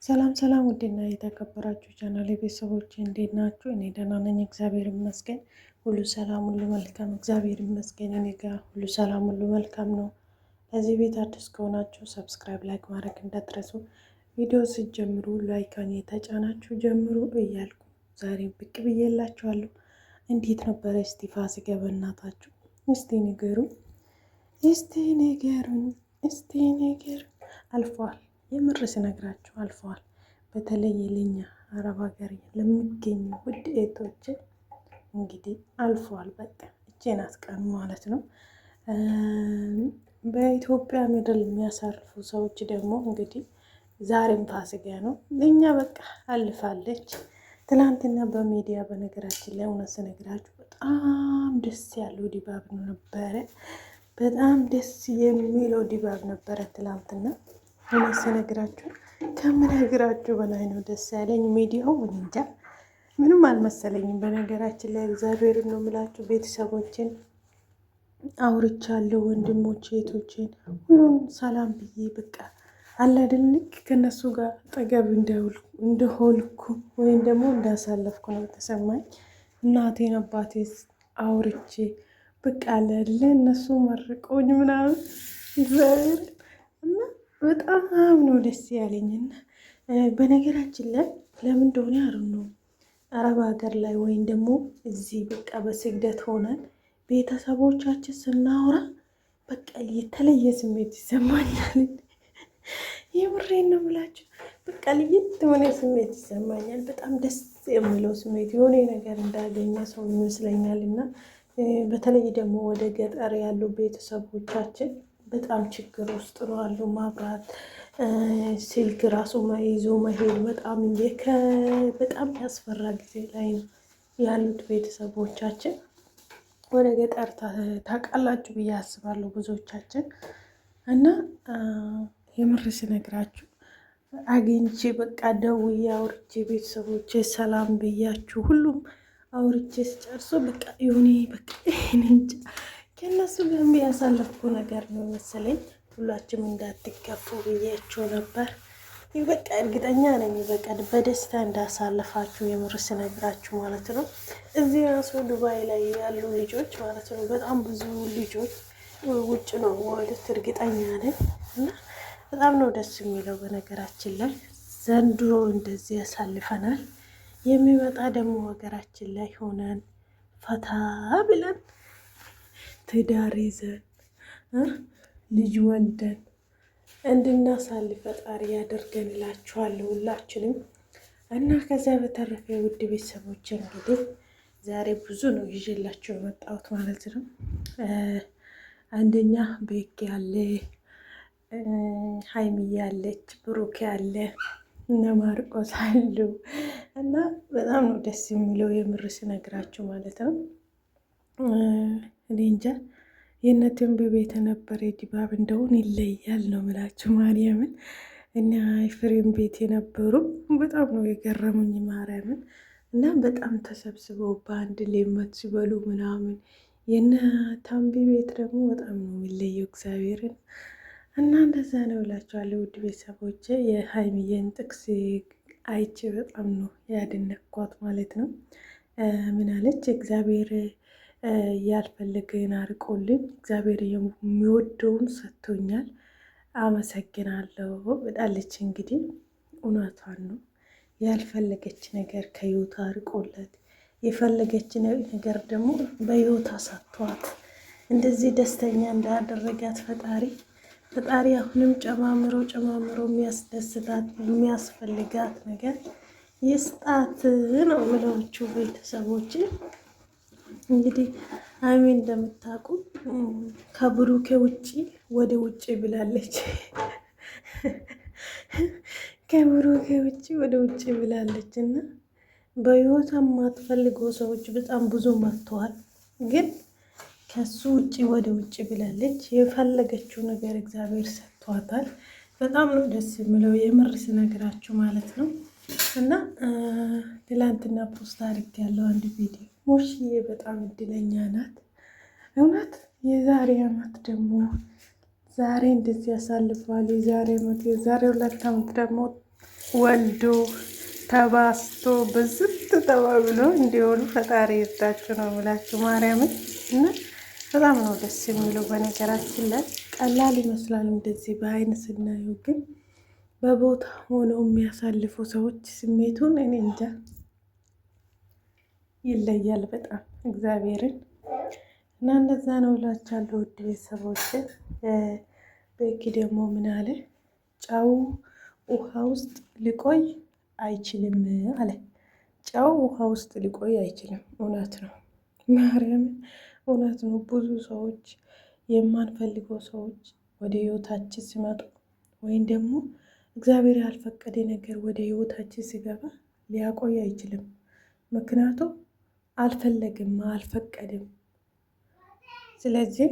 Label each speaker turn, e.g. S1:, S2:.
S1: ሰላም ሰላም፣ ውድና የተከበራችሁ ቻናል ቤተሰቦች እንዴት ናችሁ? እኔ ደህና ነኝ፣ እግዚአብሔር ይመስገን። ሁሉ ሰላም፣ ሁሉ መልካም፣ እግዚአብሔር ይመስገን። እኔ ጋር ሁሉ ሰላም፣ ሁሉ መልካም ነው። ለዚህ ቤት አዲስ ከሆናችሁ ሰብስክራይብ፣ ላይክ ማድረግ እንዳትረሱ። ቪዲዮ ስትጀምሩ ላይካን የተጫናችሁ ጀምሩ እያልኩ ዛሬ ብቅ ብዬላችኋለሁ። እንዴት ነበረ እስቲ ፋሲካ? በእናታችሁ እስቲ ንገሩኝ፣ እስቲ ንገሩኝ፣ እስቲ ንገሩኝ። አልፏል፣ የምር ስነግራችሁ አልፈዋል። በተለይ ለኛ አረብ ሀገር ለሚገኙ ውድ እህቶች እንግዲህ አልፈዋል። በቃ እጄን አስቀኑ ማለት ነው። በኢትዮጵያ ምድር የሚያሳልፉ ሰዎች ደግሞ እንግዲህ ዛሬም ፋሲካ ነው። ለኛ በቃ አልፋለች። ትናንትና በሚዲያ በነገራችን ላይ እውነት ስነግራችሁ በጣም ደስ ያለው ድባብ ነበረ። በጣም ደስ የሚለው ድባብ ነበረ ትላንትና። እውነት ስነግራችሁ ከምነግራችሁ በላይ ነው ደስ ያለኝ። ሚዲያው እንጃ ምንም አልመሰለኝም። በነገራችን ላይ እግዚአብሔርን ነው የምላችሁ። ቤተሰቦችን አውርቻለሁ፣ ወንድሞቼ እህቶቼን ሁሉም ሰላም ብዬ በቃ አላደልክ ከነሱ ጋር ጠገብ እንደሆልኩ ወይም ደግሞ እንዳሳለፍኩ ነው የተሰማኝ። እናቴን አባቴ አውርቼ በቃ አላደለ እነሱ መርቆኝ ምናምን እግዚአብሔር እና በጣም ነው ደስ ያለኝና በነገራችን ላይ ለምን እንደሆነ ነው አረብ ሀገር ላይ ወይም ደግሞ እዚህ በቃ በስግደት ሆነን ቤተሰቦቻችን ስናወራ በቃ የተለየ ስሜት ይሰማኛል። የምሬን ነው የምላችሁ። በቃ ለየት የሆነ ስሜት ይሰማኛል። በጣም ደስ የሚለው ስሜት የሆነ ነገር እንዳገኘ ሰው ይመስለኛል። እና በተለይ ደግሞ ወደ ገጠር ያሉ ቤተሰቦቻችን በጣም ችግር ውስጥ ነው አሉ። ማብራት ስልክ ራሱ ይዞ መሄድ በጣም ያስፈራ ጊዜ ላይ ነው ያሉት ቤተሰቦቻችን። ወደ ገጠር ታውቃላችሁ ብዬ አስባለሁ ብዙዎቻችን። እና የምር ስነግራችሁ አግኝቼ በቃ ደውዬ አውርቼ ቤተሰቦቼ ሰላም ብያችሁ ሁሉም አውርቼ ስጨርሶ በቃ የሆነ በቃ እንጃ ከእነሱ ጋር የሚያሳለፍኩ ነገር ነው መሰለኝ። ሁላችንም እንዳትከፉ ብያቸው ነበር። በቃ እርግጠኛ ነኝ በቃ በደስታ እንዳሳለፋችሁ የምር ስነግራችሁ ማለት ነው። እዚህ ራሱ ዱባይ ላይ ያሉ ልጆች ማለት ነው በጣም ብዙ ልጆች ውጭ ነው ወደት እርግጠኛ ነኝ። እና በጣም ነው ደስ የሚለው። በነገራችን ላይ ዘንድሮ እንደዚህ ያሳልፈናል። የሚመጣ ደግሞ ሀገራችን ላይ ሆነን ፈታ ብለን ትዳር ይዘን ልጅ ወልደን እንድናሳልፍ ፈጣሪ ያደርገን እላችኋለሁ ሁላችንም። እና ከዚያ በተረፈ ውድ ቤተሰቦች እንግዲህ ዛሬ ብዙ ነው ይዤላቸው የመጣሁት ማለት ነው። አንደኛ ቤክ ያለ፣ ሀይሚዬ ያለች፣ ብሩክ ያለ፣ እነ ማርቆስ አሉ እና በጣም ነው ደስ የሚለው የምር ስነግራችሁ ማለት ነው። እኔ እንጃ የእነትንብ ቤት የነበረ ድባብ እንደሆን ይለያል ነው ምላችሁ ማርያምን። እና ፍሬም ቤት የነበሩ በጣም ነው የገረሙኝ ማርያምን። እና በጣም ተሰብስበው በአንድ ሌመት ሲበሉ ምናምን። የነ ታምቢ ቤት ደግሞ በጣም ነው የሚለየው እግዚአብሔርን። እና እንደዛ ነው እላችኋለሁ ውድ ቤተሰቦቼ። የሀይሚዬን ጥቅስ አይቼ በጣም ነው ያደነኳት ማለት ነው። ምን አለች? እግዚአብሔር ያልፈለገን አርቆልኝ እግዚአብሔር የሚወደውን ሰጥቶኛል፣ አመሰግናለሁ ብላለች። እንግዲህ እውነቷን ነው። ያልፈለገች ነገር ከህይወቷ አርቆለት የፈለገች ነገር ደግሞ በህይወቷ ሰጥቷት እንደዚህ ደስተኛ እንዳደረጋት ፈጣሪ አሁንም ጨማምሮ የሚያስደስታት የሚያስፈልጋት ነገር ይስጣት ነው የምለዎቹ ቤተሰቦች። እንግዲህ ሀይሚ እንደምታውቁ ከብሩኬ ውጪ ወደ ውጪ ብላለች። ከብሩኬ ውጪ ወደ ውጪ ብላለች እና በህይወቷ የማትፈልገው ሰዎች በጣም ብዙ መጥተዋል። ግን ከሱ ውጪ ወደ ውጪ ብላለች። የፈለገችው ነገር እግዚአብሔር ሰጥቷታል። በጣም ነው ደስ የሚለው የምር ስነግራችሁ ማለት ነው። እና ትላንትና ፖስት አድርግ ያለው አንድ ቪዲዮ ሙሽዬ በጣም እድለኛ ናት እውነት። የዛሬ አመት ደግሞ ዛሬ እንደዚህ ያሳልፈዋል። የዛሬ 2 አመት ደግሞ ወልዶ ተባስቶ ብዝት ተባብሎ እንዲሆኑ ፈጣሪ ይርዳችሁ ነው የምላችሁ ማርያምን። እና በጣም ነው ደስ የሚለው። በነገራችን ላይ ቀላል ይመስላል እንደዚህ በአይን ስናየው፣ ግን በቦታ ሆነው የሚያሳልፉ ሰዎች ስሜቱን እኔ እንጃ ይለያል በጣም እግዚአብሔርን። እና እንደዛ ነው እላችኋለሁ ውድ ቤተሰቦች። ቤኪ ደግሞ ምን አለ? ጨው ውሃ ውስጥ ሊቆይ አይችልም አለ። ጨው ውሃ ውስጥ ሊቆይ አይችልም። እውነት ነው ማርያም፣ እውነት ነው። ብዙ ሰዎች የማንፈልገው ሰዎች ወደ ህይወታችን ሲመጡ ወይም ደግሞ እግዚአብሔር ያልፈቀደ ነገር ወደ ህይወታችን ሲገባ ሊያቆይ አይችልም። ምክንያቱም አልፈለግም፣ አልፈቀድም። ስለዚህ